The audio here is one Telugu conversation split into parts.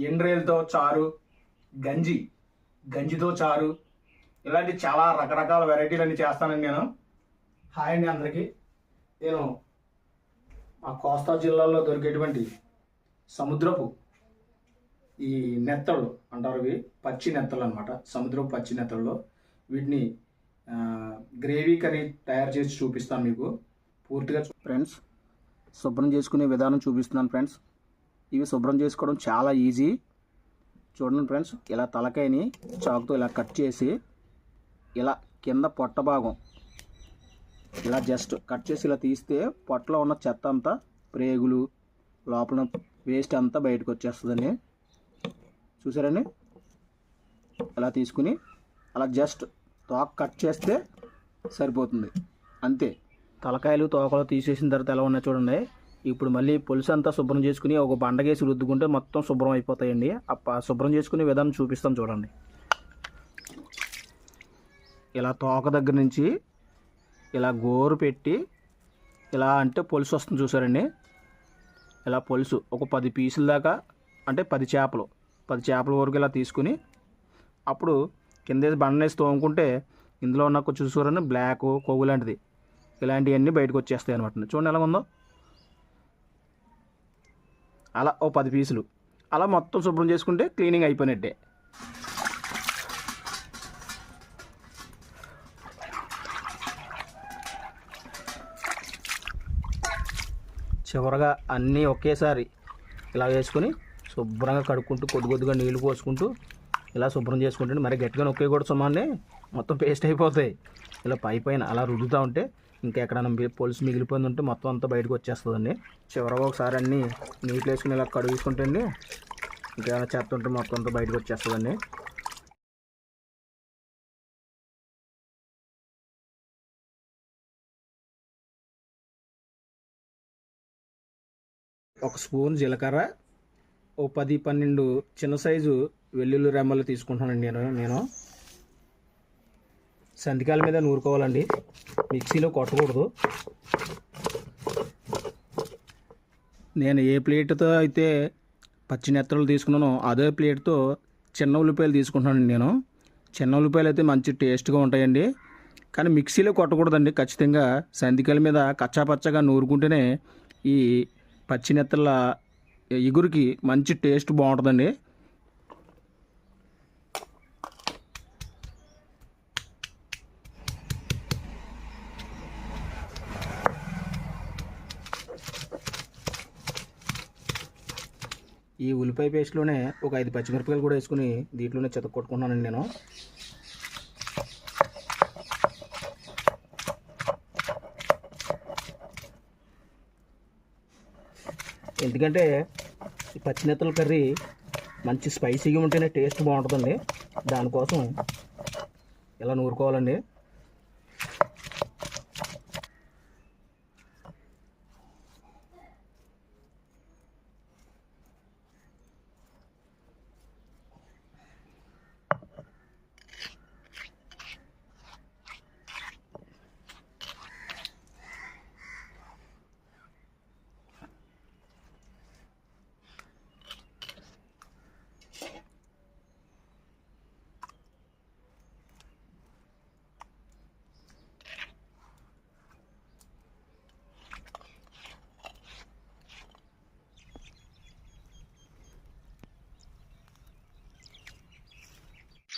ఎండ్రేలతో చారు, గంజితో చారు, ఇలాంటి చాలా రకరకాల వెరైటీలు అన్ని చేస్తానండి నేను. హాయ్ అండి అందరికీ. నేను మా కోస్తా జిల్లాలో దొరికేటువంటి సముద్రపు ఈ నెత్తళ్ళు అంటారు, ఇవి పచ్చి నెత్తలు అనమాట. సముద్రపు పచ్చి నెత్తల్లో వీటిని గ్రేవీ కర్రీ తయారు చేసి చూపిస్తాను మీకు పూర్తిగా. ఫ్రెండ్స్, శుభ్రం చేసుకునే విధానం చూపిస్తున్నాను ఫ్రెండ్స్. ఇవి శుభ్రం చేసుకోవడం చాలా ఈజీ. చూడండి ఫ్రెండ్స్, ఇలా తలకాయని చాకుతో ఇలా కట్ చేసి ఇలా కింద పొట్ట భాగం ఇలా జస్ట్ కట్ చేసి ఇలా తీస్తే పొట్టలో ఉన్న చెత్త అంతా, ప్రేగులు, లోపల వేస్ట్ అంతా బయటకు వచ్చేస్తుందండి. చూసారండి, ఇలా తీసుకుని అలా జస్ట్ తోక కట్ చేస్తే సరిపోతుంది, అంతే. తలకాయలు తోకలు తీసేసిన తర్వాత ఎలా ఉన్నాయి చూడండి. ఇప్పుడు మళ్ళీ పులుసు అంతా శుభ్రం చేసుకుని ఒక బండగేసి రుద్దుకుంటే మొత్తం శుభ్రం అయిపోతాయండి. శుభ్రం చేసుకునే విధానం చూపిస్తాం చూడండి. ఇలా తోక దగ్గర నుంచి ఇలా గోరు పెట్టి ఇలా అంటే పులుసు వస్తుంది చూసారండి. ఇలా పులుసు ఒక 10 పీసుల దాకా, అంటే 10 చేపల వరకు ఇలా తీసుకుని అప్పుడు కింద బండనేసి తోముకుంటే ఇందులో ఉన్న చూసారని బ్లాక్ కొవ్వు లాంటిది ఇలాంటివన్నీ బయటకు వచ్చేస్తాయి అనమాట. చూడండి ఎలా ఉందో. అలా ఓ 10 పీసులు అలా మొత్తం శుభ్రం చేసుకుంటే క్లీనింగ్ అయిపోయినట్టే. చివరగా అన్నీ ఒకేసారి ఇలా వేసుకొని శుభ్రంగా కడుక్కుంటూ కొద్దిగా నీళ్ళు పోసుకుంటూ ఇలా శుభ్రం చేసుకుంటే, మరి గట్టిగా నొక్కేయకూడదు సుమాన్ని, మొత్తం పేస్ట్ అయిపోతాయి. ఇలా పైన అలా రుద్దుతూ ఉంటే ఇంకా ఎక్కడైనా పులుసు మిగిలిపోయింది ఉంటే మొత్తం అంతా బయటకు వచ్చేస్తుందండి. చివరగా ఒకసారి అన్నీ నీళ్ళు వేసుకుని ఇలా కడుగుకుంటే అండి ఇంకేమైనా చెత్త ఉంటే మొత్తం అంతా బయటకు వచ్చేస్తుందండి. ఒక స్పూన్ జీలకర్ర, ఓ 10-12 చిన్న సైజు వెల్లుల్లి రెమ్మలు తీసుకుంటానండి నేను. సంతికాల మీద నూరుకోవాలండి, మిక్సీలో కొట్టకూడదు. నేను ఏ ప్లేట్తో అయితే పచ్చి నెత్తలు తీసుకున్నానో అదే ప్లేట్తో చిన్న ఉల్లిపాయలు తీసుకుంటున్నానండి నేను. చిన్న ఉల్లిపాయలు అయితే మంచి టేస్ట్గా ఉంటాయండి, కానీ మిక్సీలో కొట్టకూడదండి. ఖచ్చితంగా సంతికాల మీద కచ్చాపచ్చగా నూరుకుంటేనే ఈ పచ్చి నెత్తల ఇగురికి మంచి టేస్ట్ బాగుంటుందండి. ఈ ఉల్లిపాయ పేస్ట్లోనే ఒక 5 పచ్చిమిరపకాయలు కూడా వేసుకుని దీంట్లోనే కొట్టుకుంటున్నానండి నేను. ఎందుకంటే ఈ పచ్చినెత్తల కర్రీ మంచి స్పైసీగా ఉంటేనే టేస్ట్ బాగుంటుందండి. దానికోసం ఇలా నూరుకోవాలండి.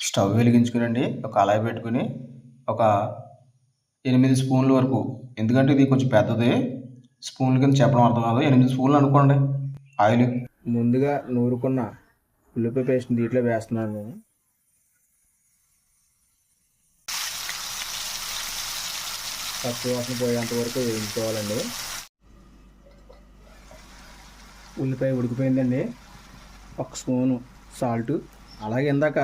స్టవ్ వెలిగించుకునండి, ఒక కళాయి పెట్టుకుని ఒక 8 స్పూన్ల వరకు, ఎందుకంటే ఇది కొంచెం పెద్దది, స్పూన్ల కింద చెప్పడం అర్థం కాదు, 8 స్పూన్లు అనుకోండి ఆయిల్. ముందుగా నూరుకున్న ఉల్లిపాయ పేస్ట్ దీంట్లో వేస్తున్నాను నేను. పచ్చి వాసన పోయేంత వరకు వేయించుకోవాలండి. ఉల్లిపాయ ఉడికిపోయిందండి. 1 స్పూను సాల్ట్, అలాగే ఇందాక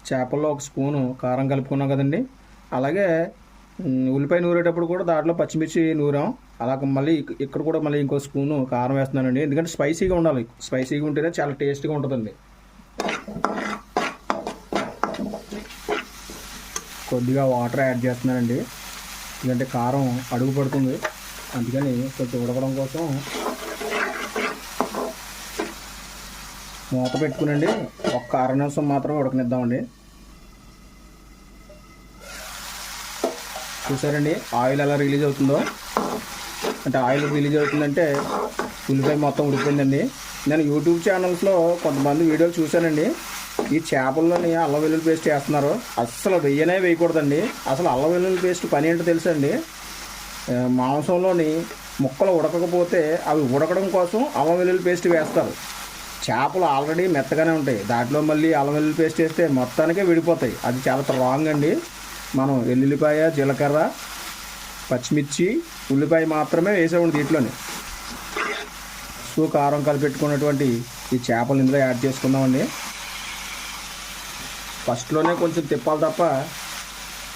చేపల్లో 1 స్పూను కారం కలుపుకున్నాం కదండి, అలాగే ఉల్లిపాయ నూరేటప్పుడు కూడా దాంట్లో పచ్చిమిర్చి నూరాం. అలాగే మళ్ళీ ఇక్కడ కూడా మళ్ళీ ఇంకో స్పూను కారం వేస్తున్నానండి, ఎందుకంటే స్పైసీగా ఉండాలి. స్పైసీగా ఉంటేనే చాలా టేస్ట్గా ఉంటుందండి. కొద్దిగా వాటర్ యాడ్ చేస్తున్నానండి, ఎందుకంటే కారం అడుగు పడుతుంది, అందుకని కొంచెం ఉడకడం కోసం మూత పెట్టుకునండి ఒక్క అర నిమిషం మాత్రమే ఉడకనిద్దామండి. చూసారండి ఆయిల్ ఎలా రిలీజ్ అవుతుందో. అంటే ఆయిల్ రిలీజ్ అవుతుందంటే ఉల్లిపాయ మొత్తం ఉడిపోయిందండి. నేను యూట్యూబ్ ఛానల్స్లో కొంతమంది వీడియోలు చూశానండి. ఈ చేపల్లోని అల్లం వెల్లుల్లి పేస్ట్ వేస్తున్నారు. అస్సలు వేయకూడదండి. అసలు అల్లం వెల్లుల్లి పేస్ట్ పని ఏంటో తెలుసా అండి? మాంసంలోని ముక్కలు ఉడకకపోతే అవి ఉడకడం కోసం అల్లం వెల్లుల్లి పేస్ట్ వేస్తారు. చేపలు ఆల్రెడీ మెత్తగానే ఉంటాయి, దాంట్లో మళ్ళీ అల్లం వెల్లుల్లి పేస్ట్ వేస్తే మొత్తానికే విడిపోతాయి. అది చాలా రాంగ్ అండి. మనం వెల్లుల్లిపాయ, జీలకర్ర, పచ్చిమిర్చి, ఉల్లిపాయ మాత్రమే వేసామండి దీంట్లోని. ఉప్పు కారం కలిపెట్టుకున్నటువంటి ఈ చేపలు ఇందులో యాడ్ చేసుకుందామండి. ఫస్ట్లోనే కొంచెం తిప్పాలి తప్ప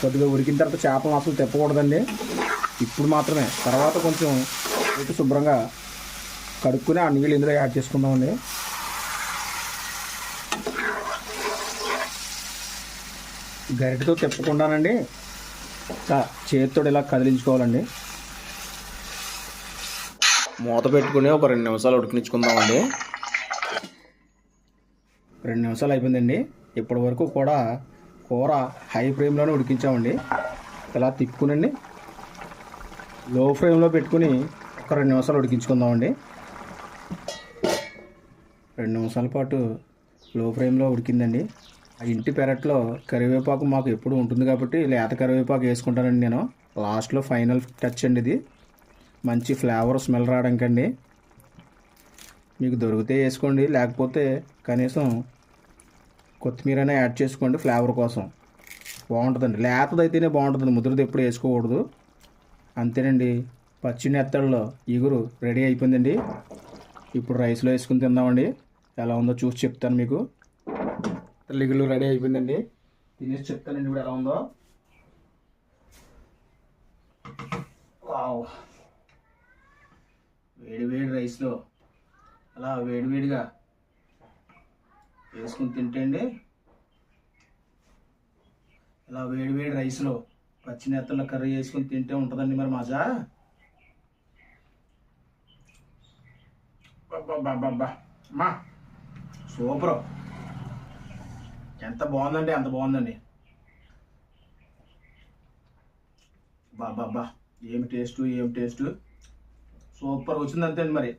కొద్దిగా ఉడికిన తర్వాత చేపలు అసలు తిప్పకూడదండి. ఇప్పుడు మాత్రమే, తర్వాత కొంచెం ఇటు శుభ్రంగా కడుక్కుని ఆ నీళ్ళు ఇందులో యాడ్ చేసుకుందామండి. గరిటెతో తిప్పకుండానండి చేతితో ఇలా కదిలించుకోవాలండి. మూత పెట్టుకుని ఒక 2 నిమిషాలు ఉడికించుకుందామండి. 2 నిమిషాలు అయిపోయిందండి. ఇప్పటి వరకు కూడా కూర హై ఫ్లేమ్లోనే ఉడికించామండి. ఇలా తిప్పుకునండి లో ఫ్లేమ్లో పెట్టుకుని ఒక 2 నిమిషాలు ఉడికించుకుందామండి. 2 నిమిషాల పాటు లో ఫ్లేమ్లో ఉడికిందండి. ఆ ఇంటి పెరట్లో కరివేపాకు మాకు ఎప్పుడు ఉంటుంది కాబట్టి లేత కరివేపాకు వేసుకుంటానండి నేను. లాస్ట్లో ఫైనల్ టచ్ అండి ఇది. మంచి ఫ్లేవర్ స్మెల్ రావడానికండి. మీకు దొరికితే వేసుకోండి, లేకపోతే కనీసం కొత్తిమీరైనా యాడ్ చేసుకోండి ఫ్లేవర్ కోసం. బాగుంటుందండి. లేతదైతేనే బాగుంటుందండి, ముద్రది ఎప్పుడు వేసుకోకూడదు. అంతేనండి, పచ్చి నెత్తళ్ళలో ఇగురు రెడీ అయిపోయిందండి. ఇప్పుడు రైస్లో వేసుకుని తిందామండి. ఎలా ఉందో చూసి చెప్తాను మీకు. ఇగురు రెడీ అయిపోయిందండి. తినేసి చెప్తానండి ఇప్పుడు ఎలా ఉందో. వావ్, వేడి వేడి రైస్లో అలా వేడివేడిగా వేసుకుని తింటండి. ఇలా వేడివేడి రైస్లో పచ్చి నెత్తల కర్రీ వేసుకుని తింటే ఉంటుందండి మరి మజా. బాబా అమ్మా, సూపర్. ఎంత బాగుందండి, అంత బాగుందండి. బాబా ఏమి టేస్ట్ సూపర్ వచ్చింది. అంతే అండి. మరి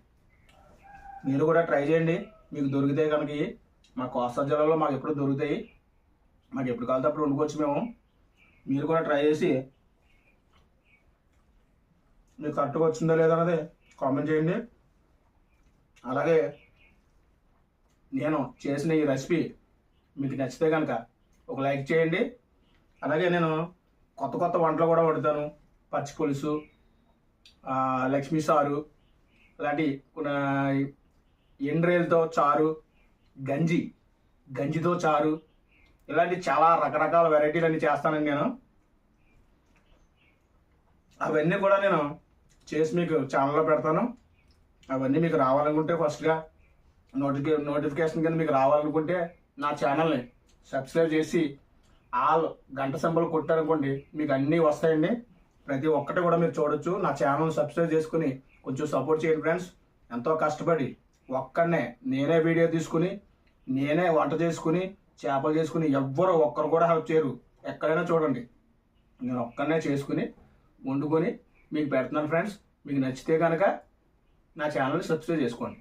మీరు కూడా ట్రై చేయండి. మీకు దొరికితే కనుక మా కోస్తా జిల్లాలో మాకు ఎప్పుడు దొరుకుతాయి. మాకు ఎప్పుడు కావాలంటే అప్పుడు వండుకోవచ్చు మేము. మీరు కూడా ట్రై చేసి మీకు కరెక్ట్గా వచ్చిందో లేదో అన్నది కామెంట్ చేయండి. అలాగే నేను చేసిన ఈ రెసిపీ మీకు నచ్చితే కనుక ఒక లైక్ చేయండి. అలాగే నేను కొత్త వంటలు కూడా వండుతాను. పచ్చి పులుసు, లక్ష్మీ సారు, ఇలాంటి ఎండ్రేలతో చారు, గంజితో చారు, ఇలాంటి చాలా రకరకాల వెరైటీలు అన్నీ చేస్తానండి నేను. అవన్నీ కూడా నేను చేసి మీకు ఛానల్లో పెడతాను. అవన్నీ మీకు రావాలనుకుంటే ఫస్ట్గా నోటిఫికేషన్ కింద మీకు రావాలనుకుంటే నా ఛానల్ని సబ్స్క్రైబ్ చేసి ఆల్ గంట సింబల్ కొట్టారనుకోండి, మీకు అన్నీ వస్తాయండి. ప్రతి ఒక్కటి కూడా మీరు చూడొచ్చు. నా ఛానల్ సబ్స్క్రైబ్ చేసుకుని కొంచెం సపోర్ట్ చేయండి ఫ్రెండ్స్. ఎంతో కష్టపడి ఒక్కడనే నేనే వీడియో తీసుకుని నేనే వంట చేసుకుని చేపలు చేసుకుని ఒక్కరు కూడా హెల్ప్ చేయరు. ఎక్కడైనా చూడండి, నేను ఒక్కడనే చేసుకుని వండుకొని మీకు పెడుతున్నాను ఫ్రెండ్స్. మీకు నచ్చితే కనుక నా ఛానల్ని సబ్స్క్రైబ్ చేసుకోండి.